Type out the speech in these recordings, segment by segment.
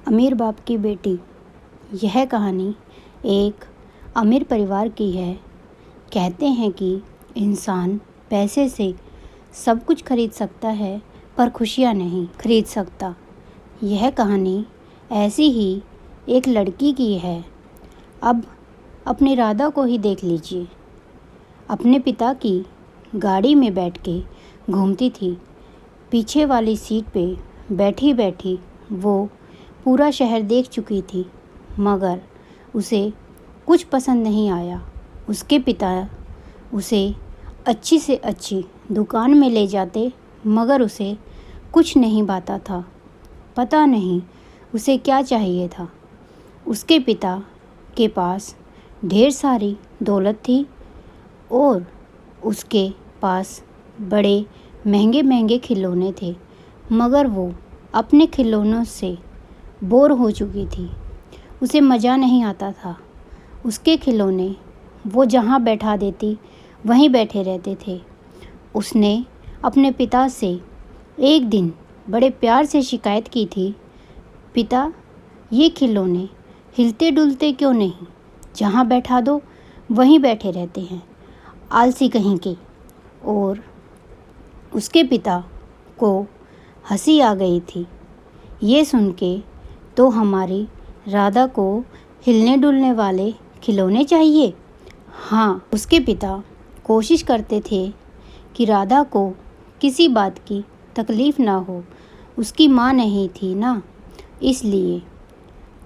अमीर बाप की बेटी। यह कहानी एक अमीर परिवार की है। कहते हैं कि इंसान पैसे से सब कुछ खरीद सकता है पर खुशियाँ नहीं खरीद सकता। यह कहानी ऐसी ही एक लड़की की है। अब अपनी राधा को ही देख लीजिए। अपने पिता की गाड़ी में बैठ के घूमती थी। पीछे वाली सीट पे बैठी बैठी वो पूरा शहर देख चुकी थी, मगर उसे कुछ पसंद नहीं आया। उसके पिता उसे अच्छी से अच्छी दुकान में ले जाते, मगर उसे कुछ नहीं भाता था। पता नहीं उसे क्या चाहिए था। उसके पिता के पास ढेर सारी दौलत थी और उसके पास बड़े महंगे महंगे खिलौने थे, मगर वो अपने खिलौनों से बोर हो चुकी थी। उसे मज़ा नहीं आता था। उसके खिलौने वो जहाँ बैठा देती वहीं बैठे रहते थे। उसने अपने पिता से एक दिन बड़े प्यार से शिकायत की थी, पिता, ये खिलौने हिलते डुलते क्यों नहीं? जहाँ बैठा दो वहीं बैठे रहते हैं, आलसी कहीं के। और उसके पिता को हंसी आ गई थी। ये सुन के तो हमारी राधा को हिलने डुलने वाले खिलौने चाहिए। हाँ, उसके पिता कोशिश करते थे कि राधा को किसी बात की तकलीफ़ ना हो। उसकी माँ नहीं थी ना, इसलिए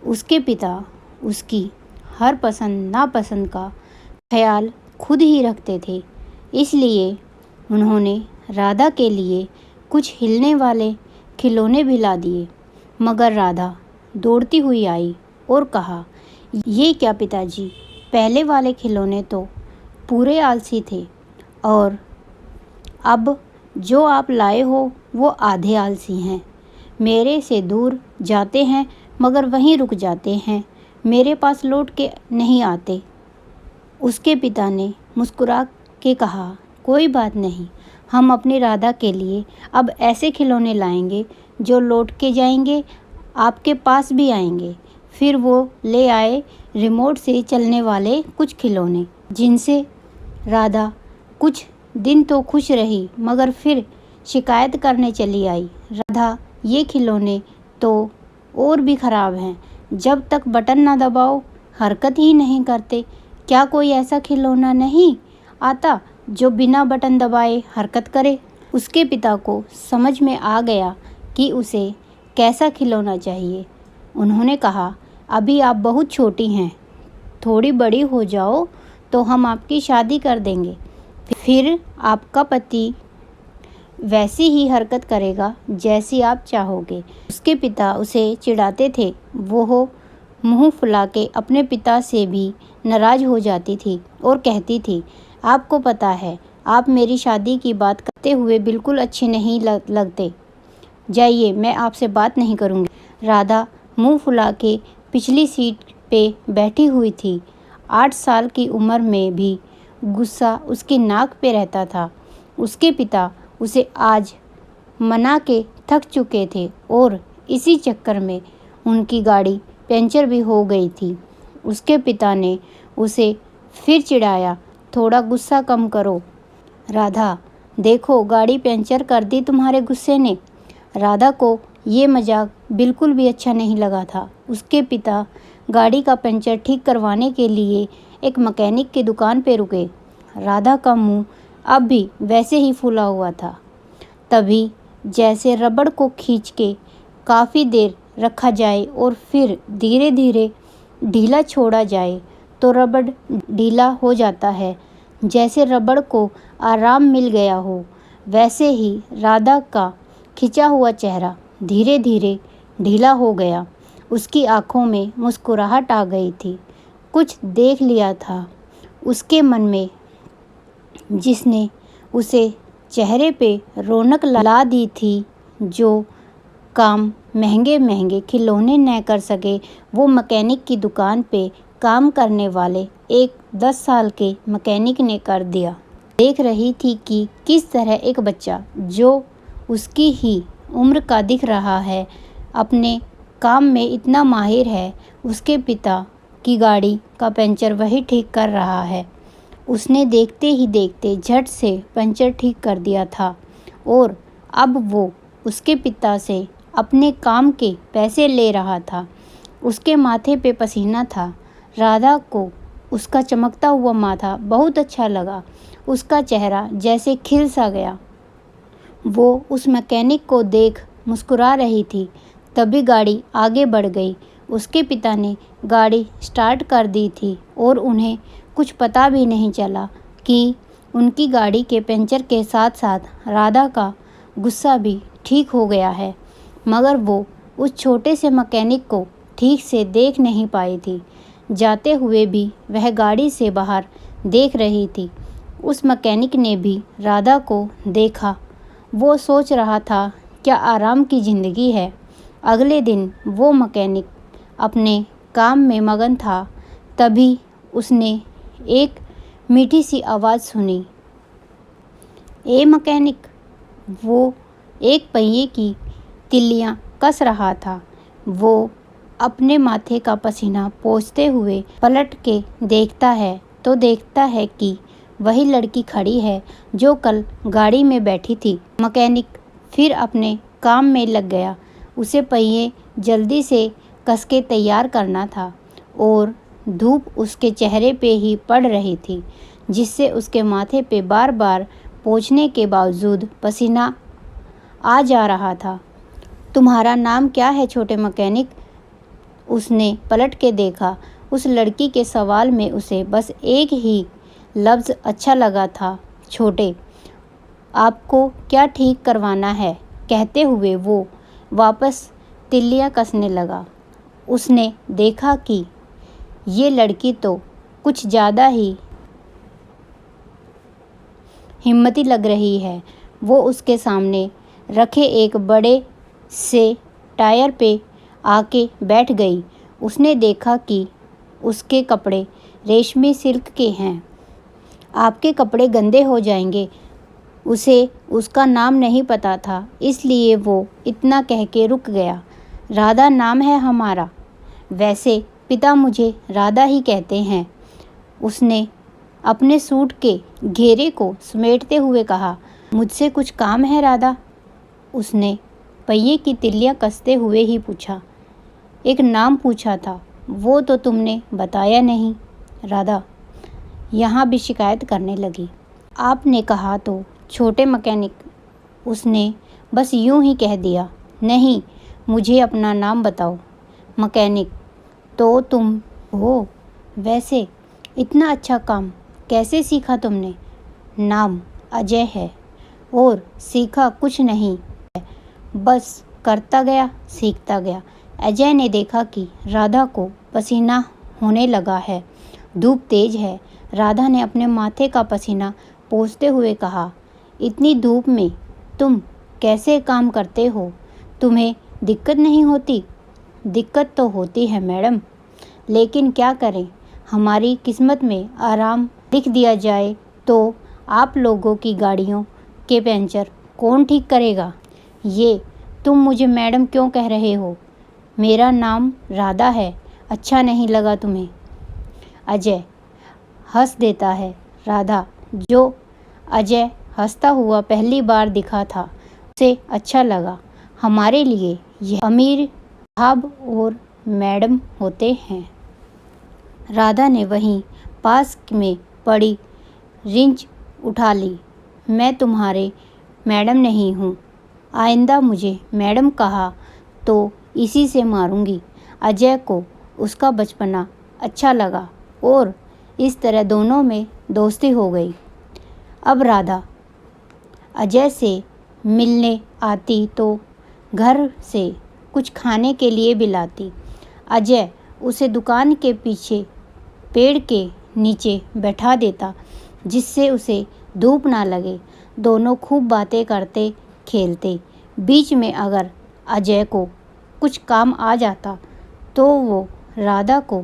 उसके पिता उसकी हर पसंद नापसंद का ख्याल खुद ही रखते थे। इसलिए उन्होंने राधा के लिए कुछ हिलने वाले खिलौने भी ला दिए, मगर राधा दौड़ती हुई आई और कहा, ये क्या पिताजी, पहले वाले खिलौने तो पूरे आलसी थे और अब जो आप लाए हो वो आधे आलसी हैं। मेरे से दूर जाते हैं मगर वहीं रुक जाते हैं, मेरे पास लौट के नहीं आते। उसके पिता ने मुस्कुरा के कहा, कोई बात नहीं, हम अपनी राधा के लिए अब ऐसे खिलौने लाएंगे जो लौट के जाएंगे, आपके पास भी आएंगे। फिर वो ले आए रिमोट से चलने वाले कुछ खिलौने, जिनसे राधा कुछ दिन तो खुश रही, मगर फिर शिकायत करने चली आई, राधा, ये खिलौने तो और भी ख़राब हैं। जब तक बटन ना दबाओ हरकत ही नहीं करते। क्या कोई ऐसा खिलौना नहीं आता जो बिना बटन दबाए हरकत करे? उसके पिता को समझ में आ गया कि उसे कैसा खिलौना चाहिए। उन्होंने कहा, अभी आप बहुत छोटी हैं, थोड़ी बड़ी हो जाओ तो हम आपकी शादी कर देंगे, फिर आपका पति वैसी ही हरकत करेगा जैसी आप चाहोगे। उसके पिता उसे चिढ़ाते थे। वो मुंह फुला के अपने पिता से भी नाराज़ हो जाती थी और कहती थी, आपको पता है, आप मेरी शादी की बात करते हुए बिल्कुल अच्छे नहीं लगते। जाइए, मैं आपसे बात नहीं करूँगी। राधा मुंह फुला के पिछली सीट पे बैठी हुई थी। 8 साल की उम्र में भी गुस्सा उसकी नाक पे रहता था। उसके पिता उसे आज मना के थक चुके थे और इसी चक्कर में उनकी गाड़ी पंचर भी हो गई थी। उसके पिता ने उसे फिर चिढ़ाया, थोड़ा गुस्सा कम करो राधा, देखो गाड़ी पंचर कर दी तुम्हारे गुस्से ने। राधा को ये मजाक बिल्कुल भी अच्छा नहीं लगा था। उसके पिता गाड़ी का पंचर ठीक करवाने के लिए एक मैकेनिक की दुकान पे रुके। राधा का मुंह अब भी वैसे ही फूला हुआ था। तभी जैसे रबड़ को खींच के काफ़ी देर रखा जाए और फिर धीरे धीरे ढीला छोड़ा जाए तो रबड़ ढीला हो जाता है। जैसे रबड़ को आराम मिल गया हो, वैसे ही राधा का खिंचा हुआ चेहरा धीरे धीरे ढीला हो गया। उसकी आंखों में मुस्कुराहट आ गई थी। कुछ देख लिया था उसके मन में, जिसने उसे चेहरे पे रौनक ला दी थी। जो काम महंगे महंगे खिलौने न कर सके, वो मैकेनिक की दुकान पे काम करने वाले एक 10 साल के मैकेनिक ने कर दिया। देख रही थी कि किस तरह एक बच्चा जो उसकी ही उम्र का दिख रहा है, अपने काम में इतना माहिर है, उसके पिता की गाड़ी का पंचर वही ठीक कर रहा है। उसने देखते ही देखते झट से पंचर ठीक कर दिया था और अब वो उसके पिता से अपने काम के पैसे ले रहा था। उसके माथे पे पसीना था। राधा को उसका चमकता हुआ माथा बहुत अच्छा लगा। उसका चेहरा जैसे खिल सा गया। वो उस मैकेनिक को देख मुस्कुरा रही थी। तभी गाड़ी आगे बढ़ गई। उसके पिता ने गाड़ी स्टार्ट कर दी थी और उन्हें कुछ पता भी नहीं चला कि उनकी गाड़ी के पंचर के साथ साथ राधा का गुस्सा भी ठीक हो गया है। मगर वो उस छोटे से मैकेनिक को ठीक से देख नहीं पाई थी। जाते हुए भी वह गाड़ी से बाहर देख रही थी। उस मैकेनिक ने भी राधा को देखा। वो सोच रहा था, क्या आराम की ज़िंदगी है। अगले दिन वो मैकेनिक अपने काम में मगन था। तभी उसने एक मीठी सी आवाज़ सुनी। ए मैकेनिक! वो एक पहिए की तिल्लियाँ कस रहा था। वो अपने माथे का पसीना पोंछते हुए पलट के देखता है तो देखता है कि वही लड़की खड़ी है जो कल गाड़ी में बैठी थी। मैकेनिक फिर अपने काम में लग गया। उसे पहिए जल्दी से कस के तैयार करना था और धूप उसके चेहरे पे ही पड़ रही थी, जिससे उसके माथे पे बार बार पोंछने के बावजूद पसीना आ जा रहा था। तुम्हारा नाम क्या है छोटे मैकेनिक? उसने पलट के देखा। उस लड़की के सवाल में उसे बस एक ही लफ्ज़ अच्छा लगा था, छोटे। आपको क्या ठीक करवाना है? कहते हुए वो वापस तिल्लियाँ कसने लगा। उसने देखा कि ये लड़की तो कुछ ज़्यादा ही हिम्मती लग रही है। वो उसके सामने रखे एक बड़े से टायर पे आके बैठ गई। उसने देखा कि उसके कपड़े रेशमी सिल्क के हैं। आपके कपड़े गंदे हो जाएंगे। उसे उसका नाम नहीं पता था, इसलिए वो इतना कह के रुक गया। राधा नाम है हमारा। वैसे पिता मुझे राधा ही कहते हैं। उसने अपने सूट के घेरे को समेटते हुए कहा। मुझसे कुछ काम है राधा? उसने पहिए की तिल्लियाँ कसते हुए ही पूछा। एक नाम पूछा था, वो तो तुमने बताया नहीं। राधा यहाँ भी शिकायत करने लगी। आपने कहा तो छोटे मैकेनिक। उसने बस यूं ही कह दिया। नहीं, मुझे अपना नाम बताओ। मैकेनिक तो तुम हो। वैसे इतना अच्छा काम कैसे सीखा तुमने? नाम अजय है और सीखा कुछ नहीं है, बस करता गया सीखता गया। अजय ने देखा कि राधा को पसीना होने लगा है। धूप तेज है। राधा ने अपने माथे का पसीना पोंछते हुए कहा, इतनी धूप में तुम कैसे काम करते हो? तुम्हें दिक्कत नहीं होती? दिक्कत तो होती है मैडम, लेकिन क्या करें, हमारी किस्मत में आराम लिख दिया जाए तो आप लोगों की गाड़ियों के पंचर कौन ठीक करेगा? ये तुम मुझे मैडम क्यों कह रहे हो? मेरा नाम राधा है। अच्छा नहीं लगा तुम्हें? अजय हंस देता है। राधा, जो अजय हंसता हुआ पहली बार दिखा था, उसे अच्छा लगा। हमारे लिए यह अमीर साहब और मैडम होते हैं। राधा ने वहीं पास में पड़ी रिंच उठा ली। मैं तुम्हारे मैडम नहीं हूँ। आइंदा मुझे मैडम कहा तो इसी से मारूंगी। अजय को उसका बचपना अच्छा लगा और इस तरह दोनों में दोस्ती हो गई। अब राधा अजय से मिलने आती तो घर से कुछ खाने के लिए भी लाती। अजय उसे दुकान के पीछे पेड़ के नीचे बैठा देता, जिससे उसे धूप ना लगे। दोनों खूब बातें करते खेलते। बीच में अगर अजय को कुछ काम आ जाता तो वो राधा को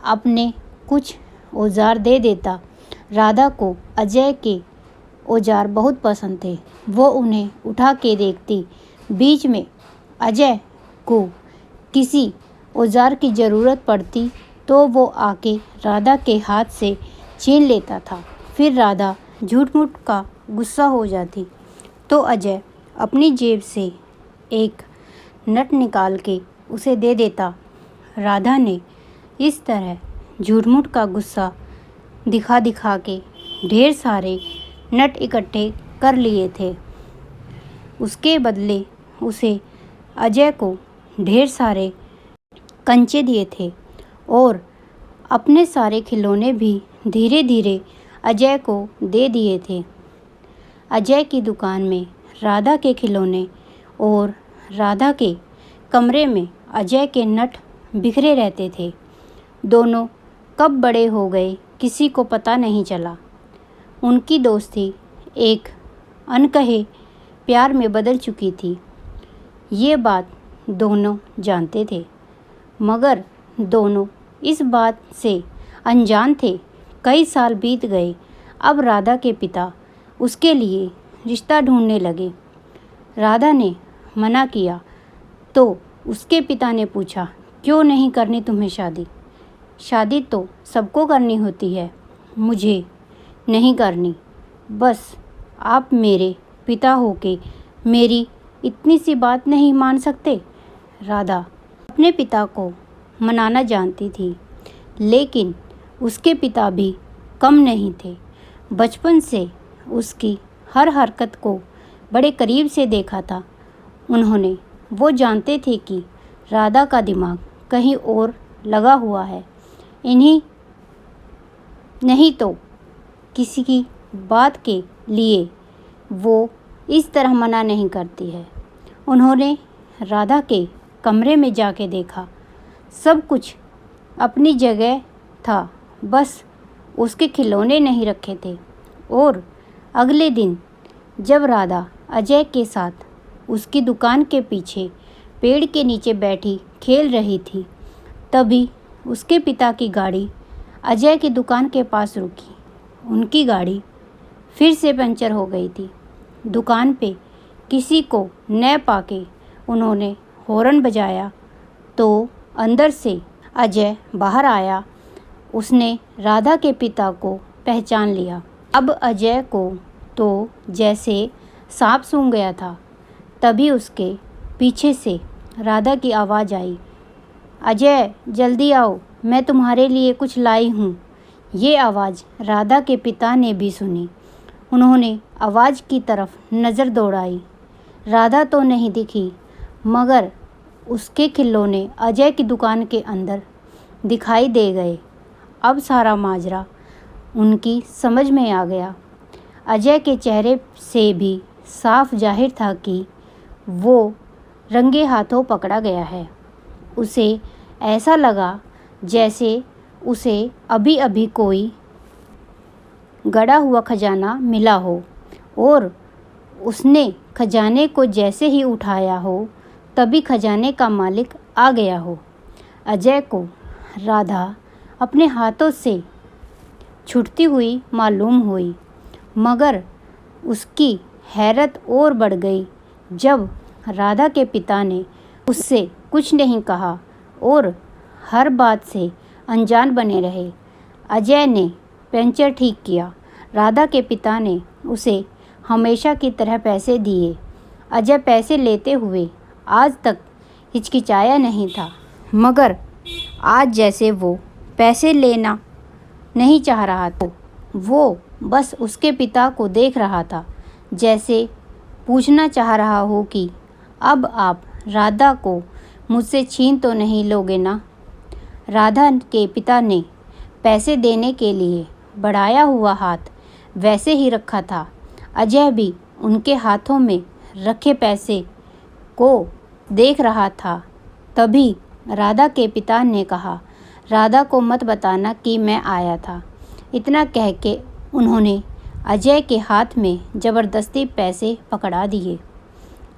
अपने कुछ औजार दे देता। राधा को अजय के औजार बहुत पसंद थे। वो उन्हें उठा के देखती। बीच में अजय को किसी औजार की ज़रूरत पड़ती तो वो आके राधा के हाथ से छीन लेता था। फिर राधा झूठ मूठ का गुस्सा हो जाती तो अजय अपनी जेब से एक नट निकाल के उसे दे देता। राधा ने इस तरह झूठ मूठ का गुस्सा दिखा दिखा के ढेर सारे नट इकट्ठे कर लिए थे। उसके बदले उसे अजय को ढेर सारे कंचे दिए थे और अपने सारे खिलौने भी धीरे धीरे अजय को दे दिए थे। अजय की दुकान में राधा के खिलौने और राधा के कमरे में अजय के नट बिखरे रहते थे। दोनों कब बड़े हो गए किसी को पता नहीं चला। उनकी दोस्ती एक अनकहे प्यार में बदल चुकी थी। ये बात दोनों जानते थे, मगर दोनों इस बात से अनजान थे। कई साल बीत गए। अब राधा के पिता उसके लिए रिश्ता ढूंढने लगे। राधा ने मना किया तो उसके पिता ने पूछा, क्यों नहीं करनी तुम्हें शादी? शादी तो सबको करनी होती है, मुझे नहीं करनी। बस आप मेरे पिता होके मेरी इतनी सी बात नहीं मान सकते? राधा अपने पिता को मनाना जानती थी, लेकिन उसके पिता भी कम नहीं थे। बचपन से उसकी हर हरकत को बड़े करीब से देखा था उन्होंने। वो जानते थे कि राधा का दिमाग कहीं और लगा हुआ है। इन्हीं नहीं तो किसी की बात के लिए वो इस तरह मना नहीं करती है। उन्होंने राधा के कमरे में जाके देखा। सब कुछ अपनी जगह था, बस उसके खिलौने नहीं रखे थे। और अगले दिन जब राधा अजय के साथ उसकी दुकान के पीछे पेड़ के नीचे बैठी खेल रही थी, तभी उसके पिता की गाड़ी अजय की दुकान के पास रुकी। उनकी गाड़ी फिर से पंचर हो गई थी। दुकान पे किसी को न पाके उन्होंने हॉर्न बजाया तो अंदर से अजय बाहर आया। उसने राधा के पिता को पहचान लिया। अब अजय को तो जैसे सांप सूंघ गया था। तभी उसके पीछे से राधा की आवाज़ आई, अजय जल्दी आओ, मैं तुम्हारे लिए कुछ लाई हूँ। ये आवाज़ राधा के पिता ने भी सुनी। उन्होंने आवाज़ की तरफ नज़र दौड़ाई। राधा तो नहीं दिखी, मगर उसके खिलौने अजय की दुकान के अंदर दिखाई दे गए। अब सारा माजरा उनकी समझ में आ गया। अजय के चेहरे से भी साफ जाहिर था कि वो रंगे हाथों पकड़ा गया है। उसे ऐसा लगा जैसे उसे अभी अभी कोई गड़ा हुआ खजाना मिला हो और उसने खजाने को जैसे ही उठाया हो तभी खजाने का मालिक आ गया हो। अजय को राधा अपने हाथों से छूटती हुई मालूम हुई, मगर उसकी हैरत और बढ़ गई जब राधा के पिता ने उससे कुछ नहीं कहा और हर बात से अनजान बने रहे। अजय ने पंचर ठीक किया। राधा के पिता ने उसे हमेशा की तरह पैसे दिए। अजय पैसे लेते हुए आज तक हिचकिचाया नहीं था, मगर आज जैसे वो पैसे लेना नहीं चाह रहा था। वो बस उसके पिता को देख रहा था, जैसे पूछना चाह रहा हो कि अब आप राधा को मुझसे छीन तो नहीं लोगे ना। राधा के पिता ने पैसे देने के लिए बढ़ाया हुआ हाथ वैसे ही रखा था। अजय भी उनके हाथों में रखे पैसे को देख रहा था। तभी राधा के पिता ने कहा, राधा को मत बताना कि मैं आया था। इतना कह के उन्होंने अजय के हाथ में ज़बरदस्ती पैसे पकड़ा दिए।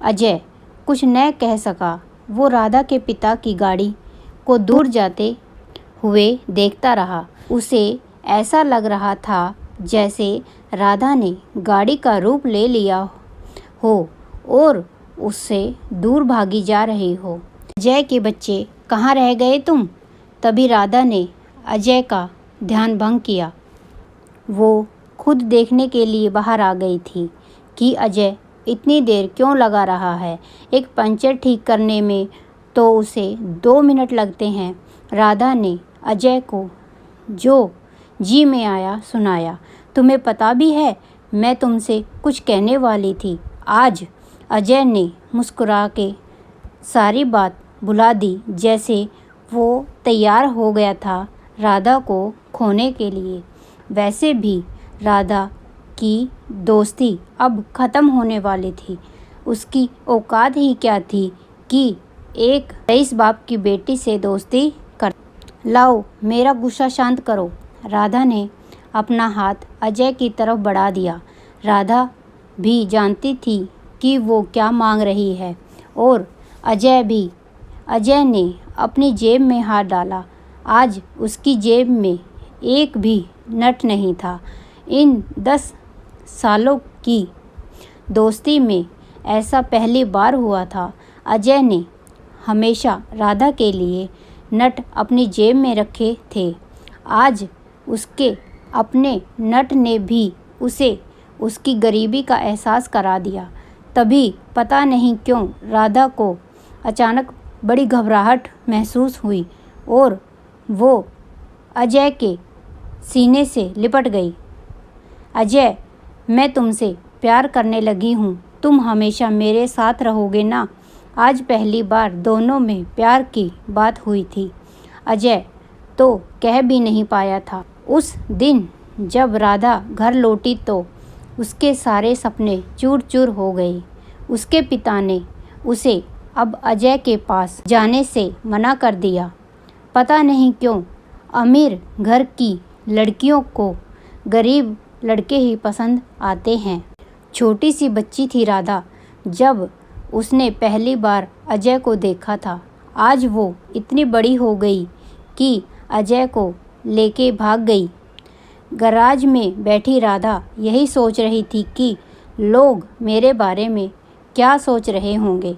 अजय कुछ न कह सका। वो राधा के पिता की गाड़ी को दूर जाते हुए देखता रहा। उसे ऐसा लग रहा था जैसे राधा ने गाड़ी का रूप ले लिया हो और उससे दूर भागी जा रही हो। अजय के बच्चे, कहाँ रह गए तुम? तभी राधा ने अजय का ध्यान भंग किया। वो खुद देखने के लिए बाहर आ गई थी कि अजय इतनी देर क्यों लगा रहा है। एक पंचर ठीक करने में तो उसे 2 मिनट लगते हैं। राधा ने अजय को जो जी में आया सुनाया। तुम्हें पता भी है, मैं तुमसे कुछ कहने वाली थी आज। अजय ने मुस्कुरा के सारी बात भुला दी, जैसे वो तैयार हो गया था राधा को खोने के लिए। वैसे भी राधा की दोस्ती अब ख़त्म होने वाली थी। उसकी औकात ही क्या थी कि एक रईस बाप की बेटी से दोस्ती कर। लाओ, मेरा गुस्सा शांत करो। राधा ने अपना हाथ अजय की तरफ बढ़ा दिया। राधा भी जानती थी कि वो क्या मांग रही है, और अजय भी। अजय ने अपनी जेब में हाथ डाला। आज उसकी जेब में एक भी नट नहीं था। इन 10 सालों की दोस्ती में ऐसा पहली बार हुआ था। अजय ने हमेशा राधा के लिए नट अपनी जेब में रखे थे। आज उसके अपने नट ने भी उसे उसकी गरीबी का एहसास करा दिया। तभी पता नहीं क्यों राधा को अचानक बड़ी घबराहट महसूस हुई और वो अजय के सीने से लिपट गई। अजय, मैं तुमसे प्यार करने लगी हूँ। तुम हमेशा मेरे साथ रहोगे ना? आज पहली बार दोनों में प्यार की बात हुई थी। अजय तो कह भी नहीं पाया था। उस दिन जब राधा घर लौटी तो उसके सारे सपने चूर चूर हो गए। उसके पिता ने उसे अब अजय के पास जाने से मना कर दिया। पता नहीं क्यों अमीर घर की लड़कियों को गरीब लड़के ही पसंद आते हैं। छोटी सी बच्ची थी राधा जब उसने पहली बार अजय को देखा था। आज वो इतनी बड़ी हो गई कि अजय को लेके भाग गई। गैराज में बैठी राधा यही सोच रही थी कि लोग मेरे बारे में क्या सोच रहे होंगे।